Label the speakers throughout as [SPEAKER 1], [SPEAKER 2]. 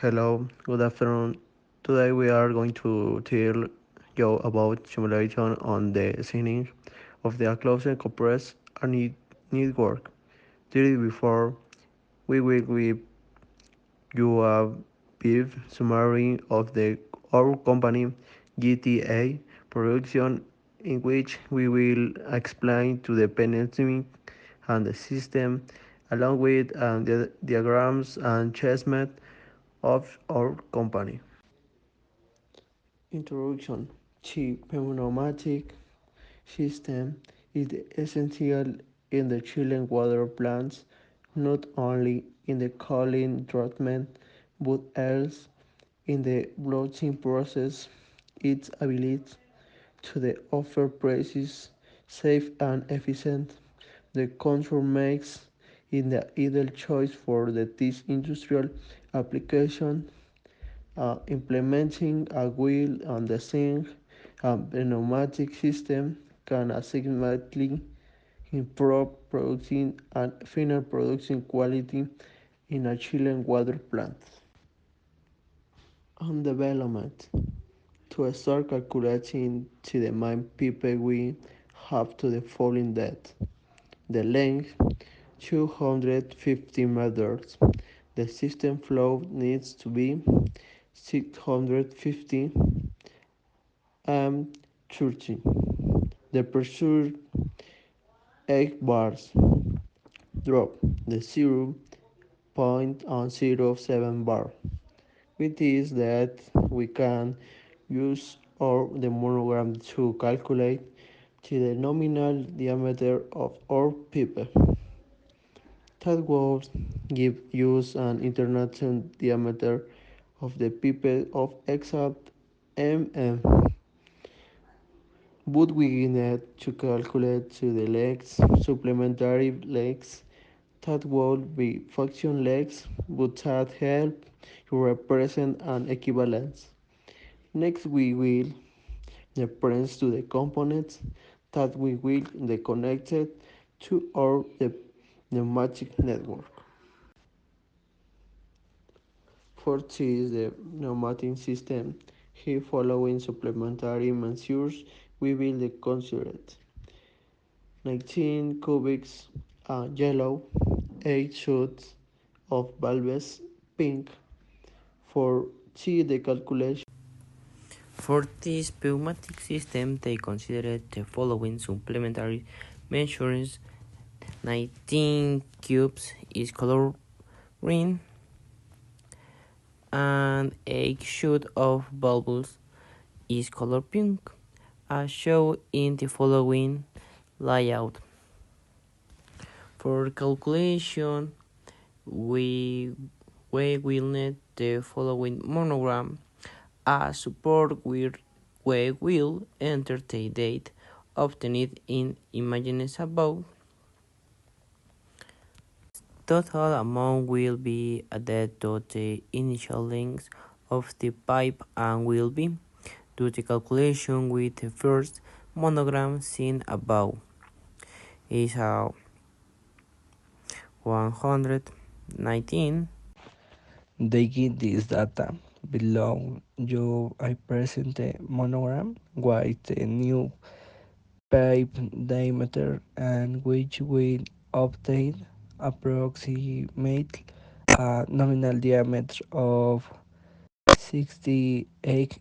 [SPEAKER 1] Hello, good afternoon. Today we are going to tell you about simulation on the signing of the closed compressed network. Today before we will give you a brief summary of the our company GTA production in which we will explain to the dependency and the system along with the diagrams and chessmet of our company. Introduction. The pneumatic system is essential in the chilling water plants, not only in the cooling treatment, but also in the bloating process. Its ability to the offer prices safe and efficient. The control makes it the ideal choice for this industrial application. Implementing a wheel on the sink and pneumatic system can significantly improve production and final production quality in a chilling water plant. On development, to start calculating to the main pipe we have to the following depth. The length 250 meters. The system flow needs to be 650 and 30. The pressure 8 bars. Drop the 0.07 bar. With this that we can use our the monogram to calculate the nominal diameter of our pipe. That would give us an international diameter of the pipe of exact mm. But we need to calculate to the legs, supplementary legs that would be function legs, but that help to represent an equivalence. Next, we will reference to the components that we will be connected to our the pneumatic network. For this, the pneumatic system, here following supplementary measures we will consider 19 cubics yellow, 8 shoots of valves pink for the calculation.
[SPEAKER 2] For this pneumatic system, they considered the following supplementary measures: 19 cubes is color green, and 8 shoot of bulbs is color pink, as shown in the following layout. For calculation, we will need the following monogram as support where we will enter the date obtained in images above. Total amount will be added to the initial length of the pipe and will be do the calculation with the first monogram seen above. Is 119.
[SPEAKER 3] They give this data. Below you I present the monogram with the new pipe diameter and which will obtain approximate a nominal diameter of 68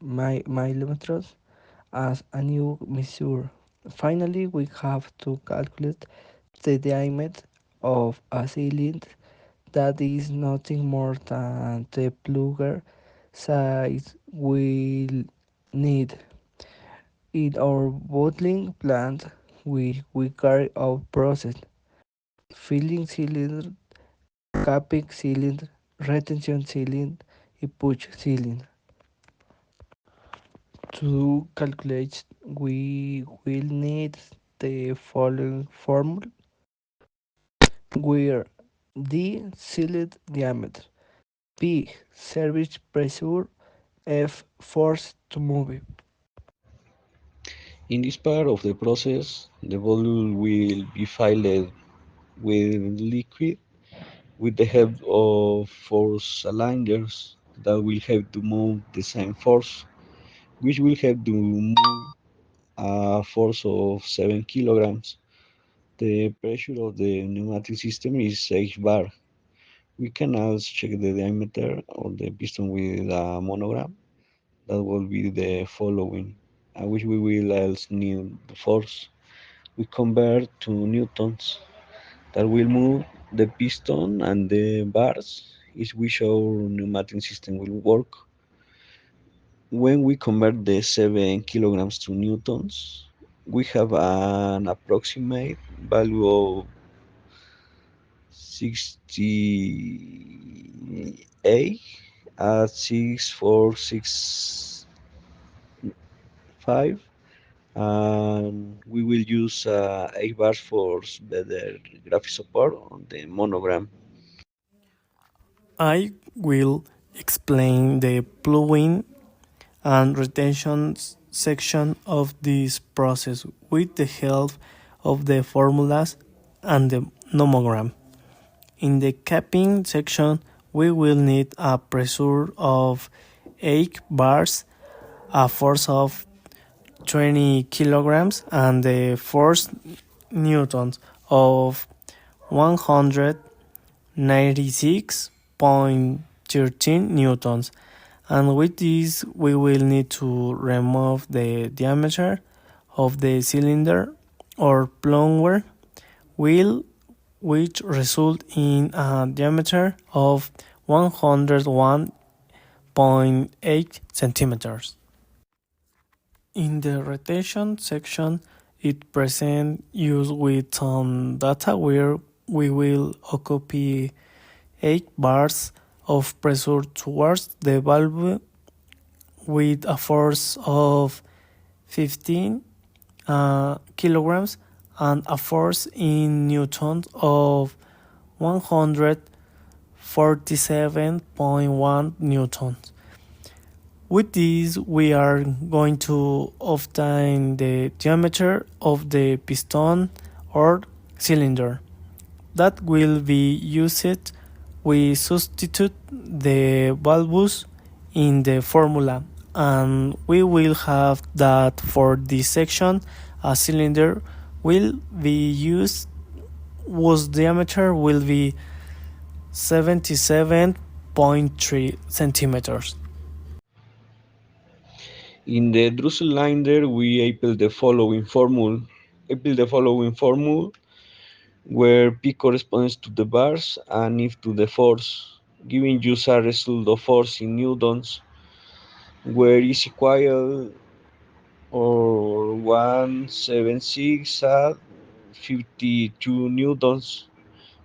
[SPEAKER 3] millimeters as a new measure. Finally, we have to calculate the diameter of a cylinder that is nothing more than the plugger size we need. In our bottling plant, we carry out process filling cylinder, capping cylinder, retention cylinder, and push cylinder. To calculate, we will need the following formula where D cylinder diameter, P service pressure, F force to move.
[SPEAKER 4] In this part of the process, the bottle will be filled with liquid with the help of four cylinders that will help to move the same force, which will help to move a force of 7 kilograms. The pressure of the pneumatic system is H bar. We can also check the diameter of the piston with a monogram. That will be the following, which we will else need the force. We convert to newtons that will move the piston and the bars is which our pneumatic system will work. When we convert the 7 kilograms to newtons, we have an approximate value of 68 at 6465, and we will use 8 bars for better graphic support on the monogram.
[SPEAKER 3] I will explain the plugging and retention section of this process with the help of the formulas and the nomogram. In the capping section, we will need a pressure of 8 bars, a force of 20 kilograms, and the force newtons of 196.13 newtons. And with this, we will need to remove the diameter of the cylinder or plower wheel, which result in a diameter of 101.8 centimeters. In the rotation section, it presents use with some data where we will occupy 8 bars of pressure towards the valve with a force of 15 kilograms and a force in newtons of 147.1 newtons. With this, we are going to obtain the diameter of the piston or cylinder. That will be used. We substitute the values in the formula, and we will have that for this section a cylinder will be used whose diameter will be 77.3 centimeters.
[SPEAKER 4] In the Drosselbinder, we apply the following formula where P corresponds to the bars and F to the force, giving you a result of force in newtons, where is equal or 176 at 52 newtons.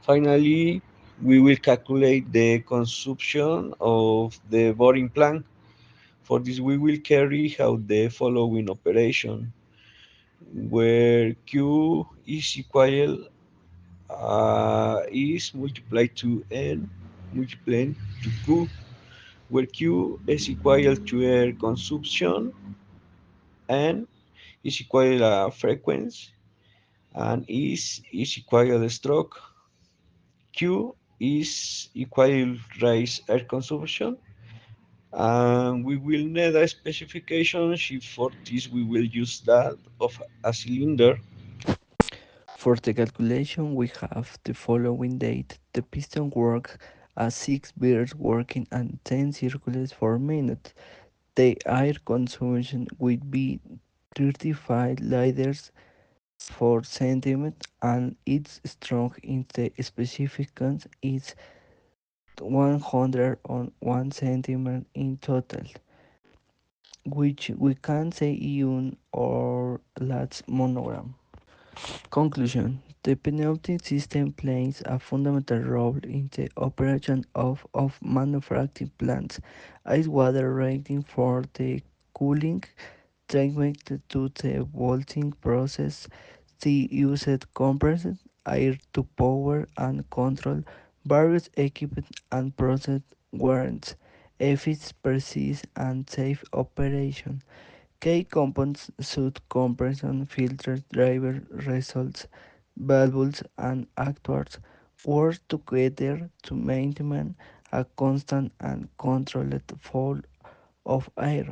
[SPEAKER 4] Finally, we will calculate the consumption of the boring plant. For this, we will carry out the following operation, where Q is equal is multiplied to N multiplied to Q, where Q is equal to air consumption, N is equal to frequency, and is equal to stroke. Q is equal rise air consumption, and we will need a specification sheet. For this we will use that of a cylinder.
[SPEAKER 3] For the calculation, we have the following date. The piston works at 6 beats working at 10 circles per minute. The air consumption will be 35 liters per centimeter, and its stroke in the specifications is 101 centimeters in total, which we can say in our last monogram. Conclusion: the pneumatic system plays a fundamental role in the operation of manufacturing plants. Ice water rating for the cooling treatment to the bolting process. The used compressed air to power and control various equipment and process warrants efficient, precise, and safe operation. Key components such compression filters, driver results, valves, and actuators work together to maintain a constant and controlled flow of air.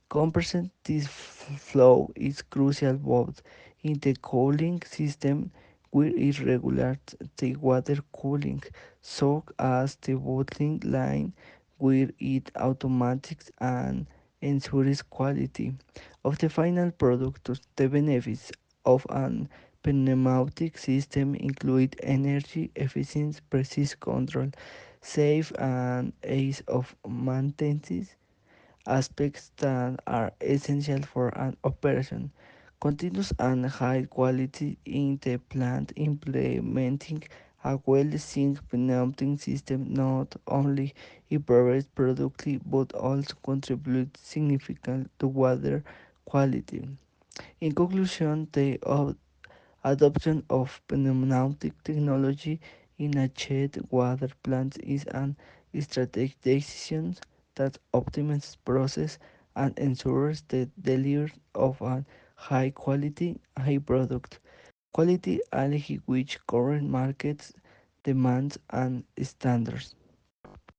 [SPEAKER 3] Compressing this flow is crucial both in the cooling system where it regulates the water cooling, so as the bottling line where it automatics and ensures quality of the final product. The benefits of an pneumatic system include energy efficiency, precise control, safe and ease of maintenance, aspects that are essential for an operation. Continuous and high quality in the plant. Implementing a well-designed pneumatic system not only improves productivity but also contributes significantly to water quality. In conclusion, the adoption of pneumatic technology in a shed water plant is an strategic decision that optimizes process and ensures the delivery of a high quality, high product quality aligned with current market demands and standards.